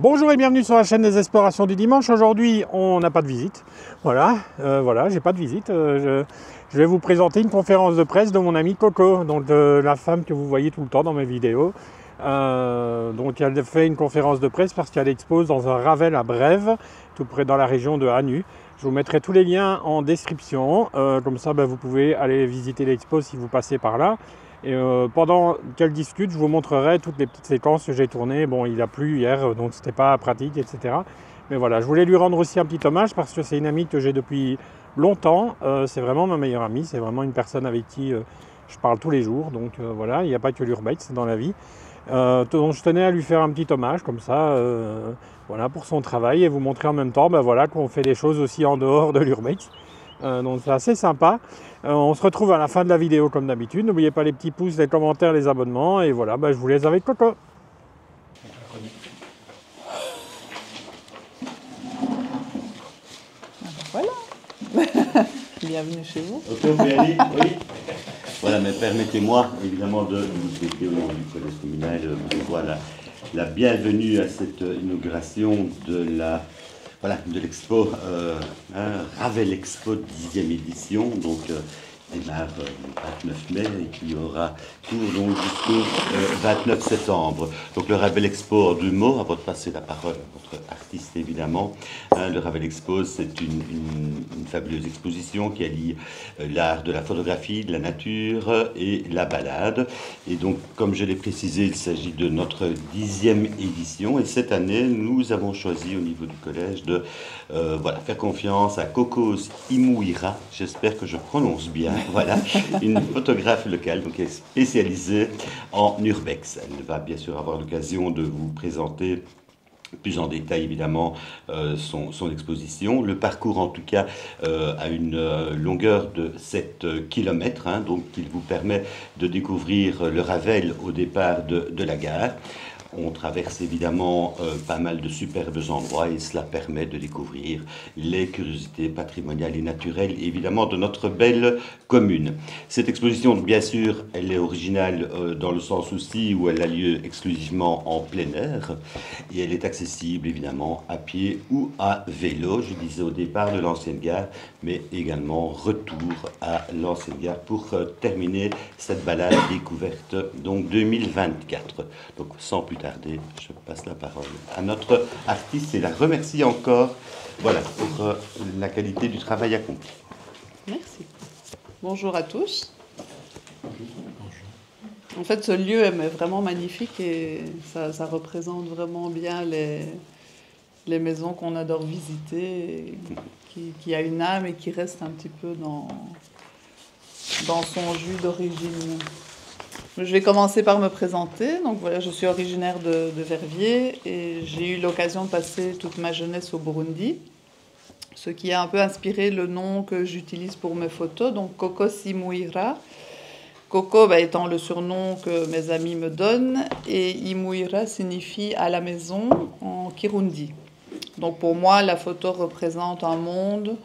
Bonjour et bienvenue sur la chaîne des explorations du dimanche. Aujourd'hui, on n'a pas de visite. Voilà, j'ai pas de visite. Je vais vous présenter une conférence de presse de mon amie Coco, donc la femme que vous voyez tout le temps dans mes vidéos. Donc elle fait une conférence de presse parce qu'elle expose dans un Ravel à Brève, tout près dans la région de Hanu. Je vous mettrai tous les liens en description, comme ça vous pouvez aller visiter l'expo si vous passez par là. Et pendant qu'elle discute, je vous montrerai toutes les petites séquences que j'ai tournées. Bon, il a plu hier, donc c'était pas pratique, etc. Mais voilà, je voulais lui rendre aussi un petit hommage parce que c'est une amie que j'ai depuis longtemps. C'est vraiment ma meilleure amie, c'est vraiment une personne avec qui je parle tous les jours. Donc voilà, il n'y a pas que l'urbex dans la vie. Donc je tenais à lui faire un petit hommage comme ça, voilà, pour son travail et vous montrer en même temps voilà, qu'on fait des choses aussi en dehors de l'urbex. Donc c'est assez sympa. On se retrouve à la fin de la vidéo comme d'habitude. N'oubliez pas les petits pouces, les commentaires, les abonnements. Et voilà, je vous laisse avec Coco. Voilà. Bienvenue chez vous. Oui. Voilà, mais permettez-moi évidemment de vous souhaiter au nom du collège communal la bienvenue à cette inauguration de l'expo Ravel Expo 10e édition. Donc démarre le 29 mai et qui aura cours donc jusqu'au 29 septembre. Donc le Ravel Expo, en 2 mots, avant de passer la parole à votre artiste évidemment. Le Ravel Expo, c'est une fabuleuse exposition qui allie l'art de la photographie, de la nature et la balade. Et donc, comme je l'ai précisé, il s'agit de notre 10e édition. Et cette année, nous avons choisi au niveau du collège de faire confiance à Kokos Imouira. J'espère que je prononce bien. Voilà, une photographe locale donc, qui est spécialisée en urbex. Elle va bien sûr avoir l'occasion de vous présenter plus en détail évidemment son exposition. Le parcours en tout cas a une longueur de 7 km, donc il vous permet de découvrir le Ravel au départ de la gare. On traverse évidemment pas mal de superbes endroits et cela permet de découvrir les curiosités patrimoniales et naturelles, évidemment, de notre belle commune. Cette exposition, bien sûr, elle est originale dans le sens aussi où elle a lieu exclusivement en plein air et elle est accessible, évidemment, à pied ou à vélo, je disais au départ de l'ancienne gare, mais également retour à l'ancienne gare pour terminer cette balade découverte donc 2024. Donc sans plus tarder, je passe la parole à notre artiste et la remercie encore pour la qualité du travail accompli. Merci. Bonjour à tous. En fait, ce lieu est vraiment magnifique et ça représente vraiment bien les maisons qu'on adore visiter, qui a une âme et qui reste un petit peu dans son jus d'origine. Je vais commencer par me présenter. Donc voilà, je suis originaire de Verviers et j'ai eu l'occasion de passer toute ma jeunesse au Burundi, ce qui a un peu inspiré le nom que j'utilise pour mes photos, donc Kokos Imouira. Coco étant le surnom que mes amis me donnent, et Imouira signifie à la maison en Kirundi. Donc pour moi, la photo représente un monde,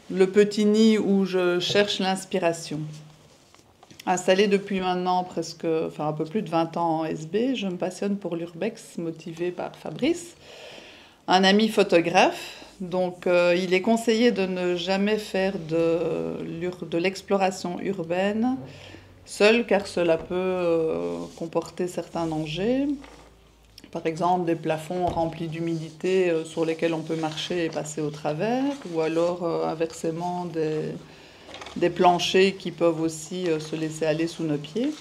le petit nid où je cherche l'inspiration. Installée depuis maintenant un peu plus de 20 ans en SB, je me passionne pour l'urbex, motivé par Fabrice, un ami photographe. Donc il est conseillé de ne jamais faire de l'exploration urbaine seul, car cela peut comporter certains dangers. Par exemple, des plafonds remplis d'humidité sur lesquels on peut marcher et passer au travers, ou alors inversement des planchers qui peuvent aussi se laisser aller sous nos pieds.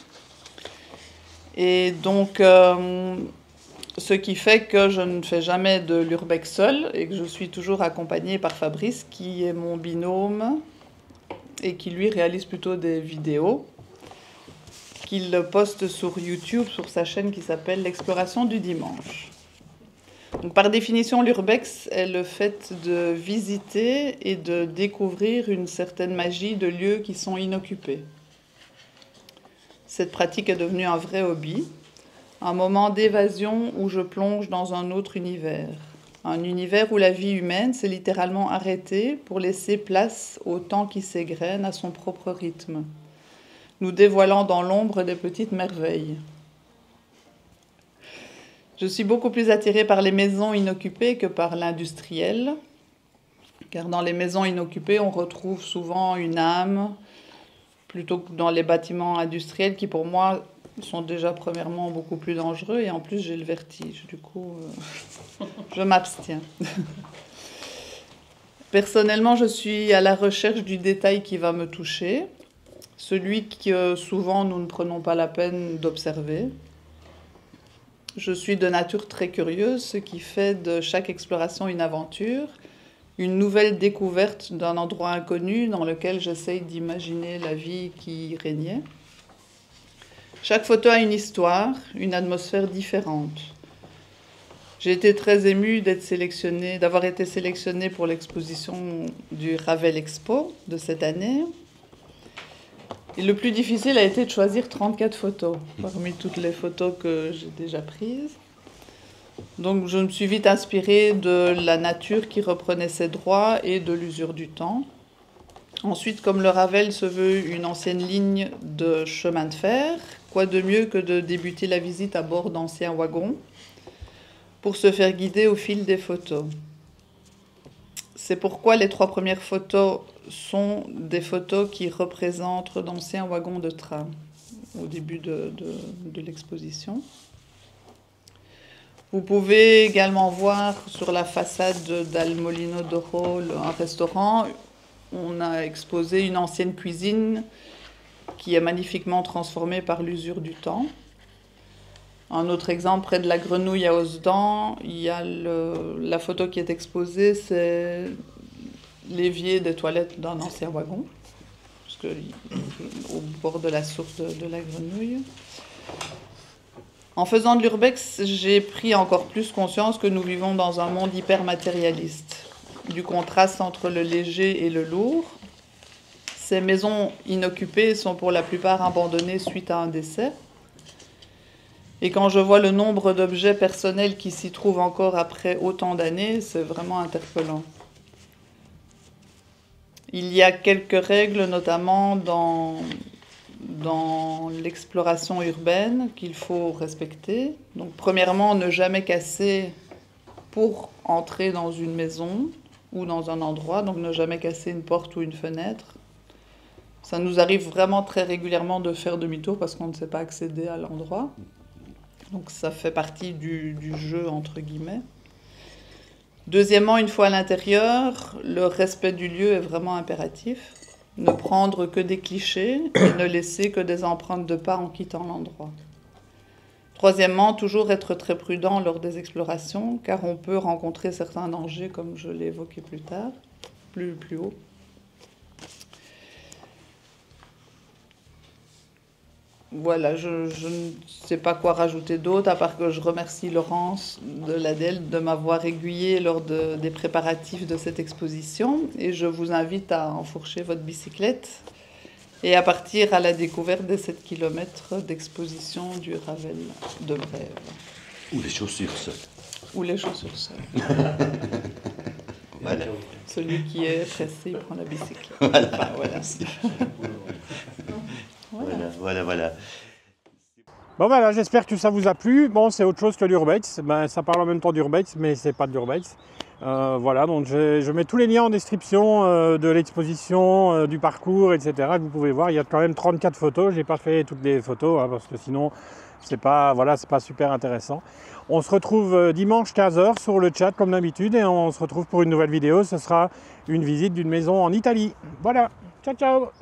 Et donc, ce qui fait que je ne fais jamais de l'urbex seul et que je suis toujours accompagnée par Fabrice, qui est mon binôme et qui, lui, réalise plutôt des vidéos qu'il poste sur YouTube, sur sa chaîne qui s'appelle L'Exploration du Dimanche. Donc, par définition, l'urbex est le fait de visiter et de découvrir une certaine magie de lieux qui sont inoccupés. Cette pratique est devenue un vrai hobby, un moment d'évasion où je plonge dans un autre univers. Un univers où la vie humaine s'est littéralement arrêtée pour laisser place au temps qui s'égrène à son propre rythme, nous dévoilant dans l'ombre des petites merveilles. Je suis beaucoup plus attirée par les maisons inoccupées que par l'industriel, car dans les maisons inoccupées, on retrouve souvent une âme, plutôt que dans les bâtiments industriels qui, pour moi, sont déjà premièrement beaucoup plus dangereux, et en plus, j'ai le vertige. Du coup, je m'abstiens. Personnellement, je suis à la recherche du détail qui va me toucher, celui que souvent nous ne prenons pas la peine d'observer. Je suis de nature très curieuse, ce qui fait de chaque exploration une aventure, une nouvelle découverte d'un endroit inconnu dans lequel j'essaye d'imaginer la vie qui y régnait. Chaque photo a une histoire, une atmosphère différente. J'ai été très émue d'avoir été sélectionnée pour l'exposition du Ravel Expo de cette année. Et le plus difficile a été de choisir 34 photos, parmi toutes les photos que j'ai déjà prises. Donc je me suis vite inspirée de la nature qui reprenait ses droits et de l'usure du temps. Ensuite, comme le Ravel se veut une ancienne ligne de chemin de fer, quoi de mieux que de débuter la visite à bord d'anciens wagons pour se faire guider au fil des photos. C'est pourquoi les 3 premières photos sont des photos qui représentent d'anciens wagons de train au début de l'exposition. Vous pouvez également voir sur la façade d'Al Molino d'Oro un restaurant. On a exposé une ancienne cuisine qui est magnifiquement transformée par l'usure du temps. Un autre exemple, près de la Grenouille à Osdan, il y a la photo qui est exposée, c'est l'évier des toilettes d'un ancien wagon, au bord de la source de la Grenouille. En faisant de l'urbex, j'ai pris encore plus conscience que nous vivons dans un monde hyper matérialiste, du contraste entre le léger et le lourd. Ces maisons inoccupées sont pour la plupart abandonnées suite à un décès. Et quand je vois le nombre d'objets personnels qui s'y trouvent encore après autant d'années, c'est vraiment interpellant. Il y a quelques règles, notamment dans l'exploration urbaine, qu'il faut respecter. Donc, premièrement, ne jamais casser pour entrer dans une maison ou dans un endroit, donc ne jamais casser une porte ou une fenêtre. Ça nous arrive vraiment très régulièrement de faire demi-tour parce qu'on ne sait pas accéder à l'endroit. Donc ça fait partie du jeu, entre guillemets. Deuxièmement, une fois à l'intérieur, le respect du lieu est vraiment impératif. Ne prendre que des clichés et ne laisser que des empreintes de pas en quittant l'endroit. Troisièmement, toujours être très prudent lors des explorations, car on peut rencontrer certains dangers, comme je l'ai évoqué plus tard, plus haut. Voilà, je ne sais pas quoi rajouter d'autre, à part que je remercie Laurence de l'ADEL de m'avoir aiguillée lors des préparatifs de cette exposition. Et je vous invite à enfourcher votre bicyclette et à partir à la découverte des 7 km d'exposition du Ravel de Brève. Ou les chaussures seules. Ou les chaussures seules. Voilà. Celui qui est pressé, il prend la bicyclette. Voilà. Enfin, voilà. Voilà. Bon voilà, j'espère que ça vous a plu. Bon, c'est autre chose que l'urbex. Ça parle en même temps d'urbex, mais c'est pas de l'urbex. Voilà, donc je mets tous les liens en description de l'exposition, du parcours, etc. Vous pouvez voir, il y a quand même 34 photos. J'ai pas fait toutes les photos parce que sinon c'est pas super intéressant. On se retrouve dimanche 15h sur le chat comme d'habitude et on se retrouve pour une nouvelle vidéo. Ce sera une visite d'une maison en Italie. Voilà, ciao ciao.